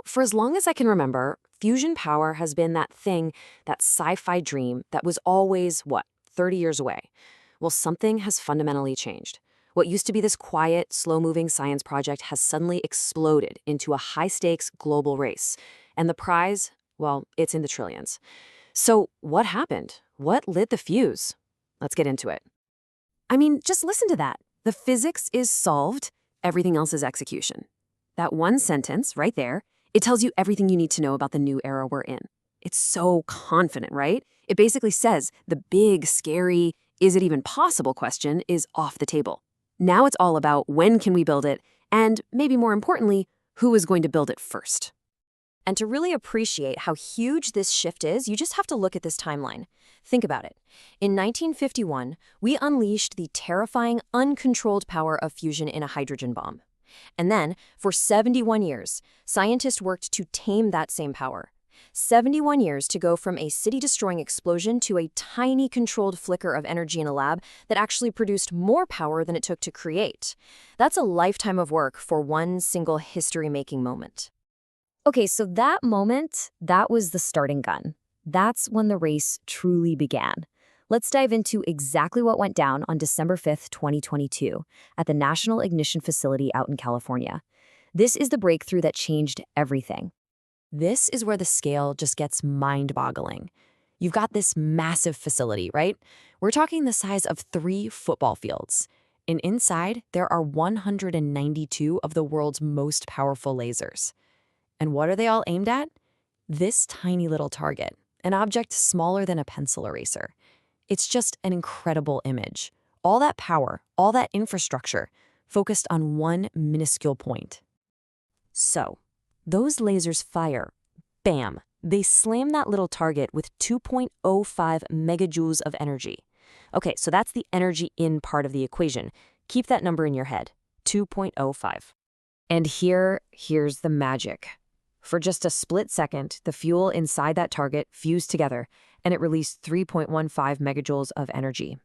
For as long as I can remember, fusion power has been that thing, that sci-fi dream that was always, 30 years away. Well, something has fundamentally changed. What used to be this quiet, slow-moving science project has suddenly exploded into a high-stakes global race. And the prize, well, it's in the trillions. So what happened? What lit the fuse? Let's get into it. I mean, just listen to that. The physics is solved, everything else is execution. That one sentence right there, it tells you everything you need to know about the new era we're in. It's so confident, right? It basically says the big, scary, is it even possible question is off the table. Now it's all about when can we build it, and maybe more importantly, who is going to build it first. And to really appreciate how huge this shift is, you just have to look at this timeline. Think about it. In 1951, we unleashed the terrifying, uncontrolled power of fusion in a hydrogen bomb. And then, for 71 years, scientists worked to tame that same power. 71 years to go from a city-destroying explosion to a tiny controlled flicker of energy in a lab that actually produced more power than it took to create. That's a lifetime of work for one single history-making moment. Okay, so that moment, that was the starting gun. That's when the race truly began. Let's dive into exactly what went down on December 5th, 2022, at the National Ignition Facility out in California. This is the breakthrough that changed everything. This is where the scale just gets mind-boggling. You've got this massive facility, right? We're talking the size of 3 football fields. And inside, there are 192 of the world's most powerful lasers. And what are they all aimed at? This tiny little target, an object smaller than a pencil eraser. It's just an incredible image. All that power, all that infrastructure, focused on one minuscule point. So, those lasers fire. Bam! They slam that little target with 2.05 megajoules of energy. Okay, so that's the energy in part of the equation. Keep that number in your head, 2.05. And here's the magic. For just a split second, the fuel inside that target fused together, and it released 3.15 megajoules of energy.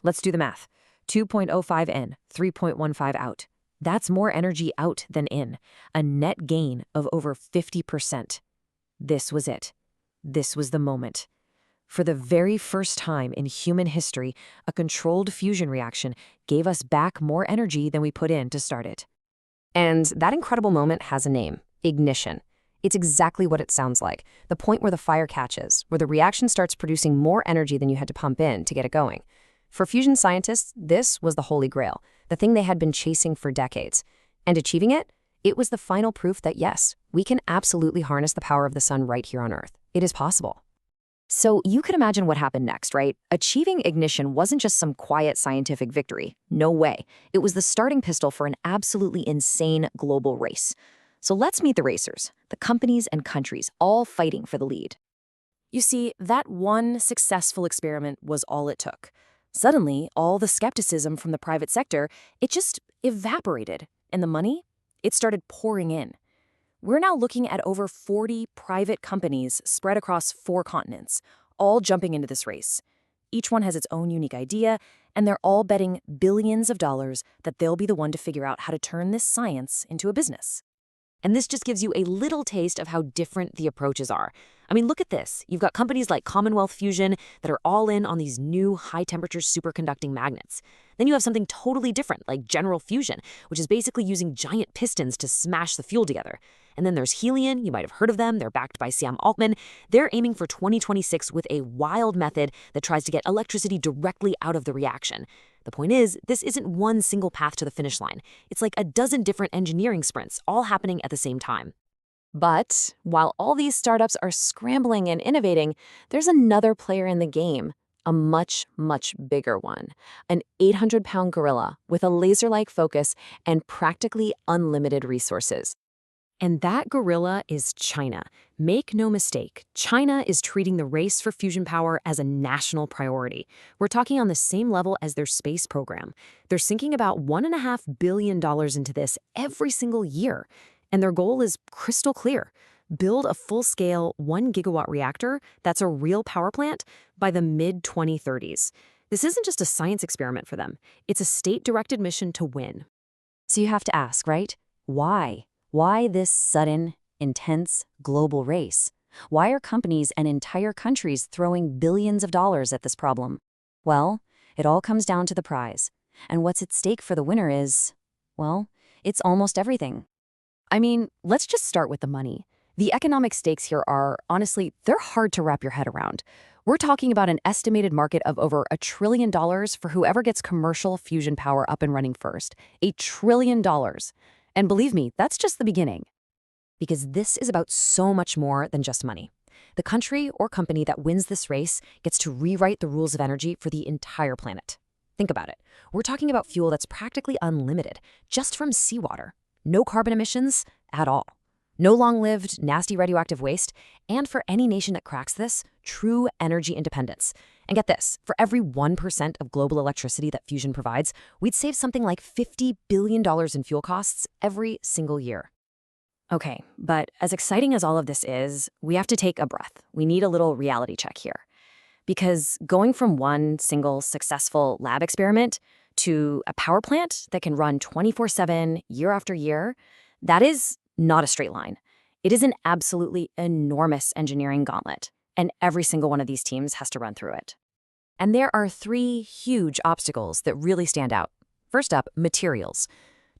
Let's do the math. 2.05 in, 3.15 out. That's more energy out than in, a net gain of over 50%. This was it. This was the moment. For the very first time in human history, a controlled fusion reaction gave us back more energy than we put in to start it. And that incredible moment has a name: ignition. It's exactly what it sounds like, the point where the fire catches, where the reaction starts producing more energy than you had to pump in to get it going. For fusion scientists, this was the holy grail, the thing they had been chasing for decades. And achieving it, it was the final proof that yes, we can absolutely harness the power of the sun right here on Earth. It is possible. So you could imagine what happened next, right? Achieving ignition wasn't just some quiet scientific victory. No way. It was the starting pistol for an absolutely insane global race. So let's meet the racers, the companies and countries, all fighting for the lead. You see, that one successful experiment was all it took. Suddenly, all the skepticism from the private sector, it just evaporated. And the money? It started pouring in. We're now looking at over 40 private companies spread across 4 continents, all jumping into this race. Each one has its own unique idea, and they're all betting billions of dollars that they'll be the one to figure out how to turn this science into a business. And this just gives you a little taste of how different the approaches are. I mean, look at this. You've got companies like Commonwealth Fusion that are all in on these new high-temperature superconducting magnets. Then you have something totally different, like General Fusion, which is basically using giant pistons to smash the fuel together. And then there's Helion. You might have heard of them. They're backed by Sam Altman. They're aiming for 2026 with a wild method that tries to get electricity directly out of the reaction. The point is, this isn't one single path to the finish line. It's like a dozen different engineering sprints, all happening at the same time. But while all these startups are scrambling and innovating, there's another player in the game, a much, much bigger one. An 800-pound gorilla with a laser-like focus and practically unlimited resources. And that gorilla is China. Make no mistake, China is treating the race for fusion power as a national priority. We're talking on the same level as their space program. They're sinking about $1.5 billion into this every single year. And their goal is crystal clear: build a full-scale 1-gigawatt reactor that's a real power plant by the mid-2030s. This isn't just a science experiment for them. It's a state-directed mission to win. So you have to ask, right? Why? Why this sudden, intense, global race. Why are companies and entire countries throwing billions of dollars at this problem? Well, it all comes down to the prize. And what's at stake for the winner is, well, it's almost everything. I mean, let's just start with the money. The economic stakes here are, honestly, they're hard to wrap your head around. We're talking about an estimated market of over $1 trillion for whoever gets commercial fusion power up and running first. $1 trillion. And believe me, that's just the beginning. Because this is about so much more than just money. The country or company that wins this race gets to rewrite the rules of energy for the entire planet. Think about it. We're talking about fuel that's practically unlimited, just from seawater. No carbon emissions at all. No long-lived, nasty radioactive waste, and for any nation that cracks this, true energy independence. And get this, for every 1% of global electricity that fusion provides, we'd save something like $50 billion in fuel costs every single year. Okay, but as exciting as all of this is, we have to take a breath. We need a little reality check here. Because going from one single successful lab experiment to a power plant that can run 24/7, year after year, that is not a straight line. It is an absolutely enormous engineering gauntlet, and every single one of these teams has to run through it. And there are 3 huge obstacles that really stand out. First up, materials.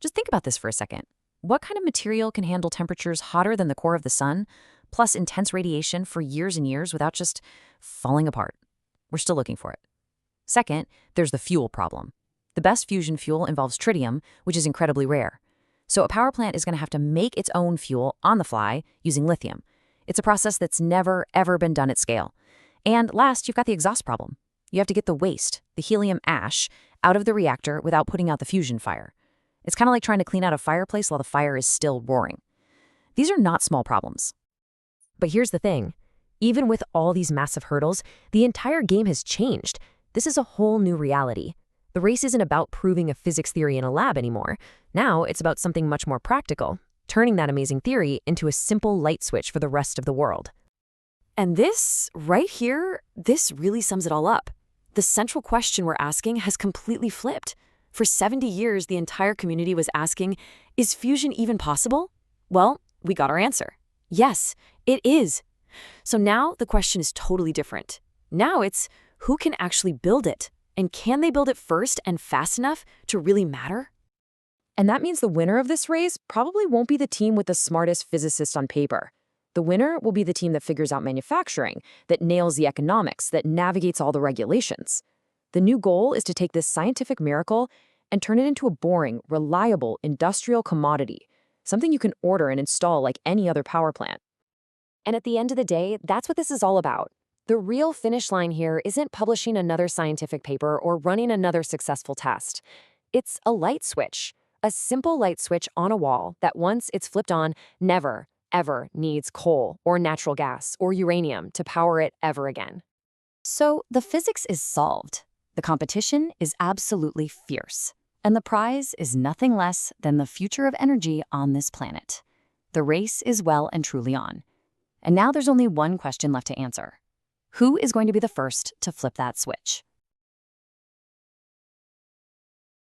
Just think about this for a second. What kind of material can handle temperatures hotter than the core of the sun, plus intense radiation for years and years without just falling apart? We're still looking for it. Second, there's the fuel problem. The best fusion fuel involves tritium, which is incredibly rare. So a power plant is going to have to make its own fuel on the fly using lithium. It's a process that's never, ever been done at scale. And last, you've got the exhaust problem. You have to get the waste, the helium ash, out of the reactor without putting out the fusion fire. It's kind of like trying to clean out a fireplace while the fire is still roaring. These are not small problems. But here's the thing. Even with all these massive hurdles, the entire game has changed. This is a whole new reality. The race isn't about proving a physics theory in a lab anymore. Now it's about something much more practical, turning that amazing theory into a simple light switch for the rest of the world. And this, right here, this really sums it all up. The central question we're asking has completely flipped. For 70 years, the entire community was asking, is fusion even possible? Well, we got our answer. Yes, it is. So now the question is totally different. Now it's, who can actually build it? And can they build it first and fast enough to really matter? And that means the winner of this race probably won't be the team with the smartest physicists on paper. The winner will be the team that figures out manufacturing, that nails the economics, that navigates all the regulations. The new goal is to take this scientific miracle and turn it into a boring, reliable, industrial commodity, something you can order and install like any other power plant. And at the end of the day, that's what this is all about. The real finish line here isn't publishing another scientific paper or running another successful test. It's a light switch, a simple light switch on a wall that once it's flipped on, never, ever needs coal or natural gas or uranium to power it ever again. So the physics is solved. The competition is absolutely fierce. And the prize is nothing less than the future of energy on this planet. The race is well and truly on. And now there's only one question left to answer. Who is going to be the first to flip that switch?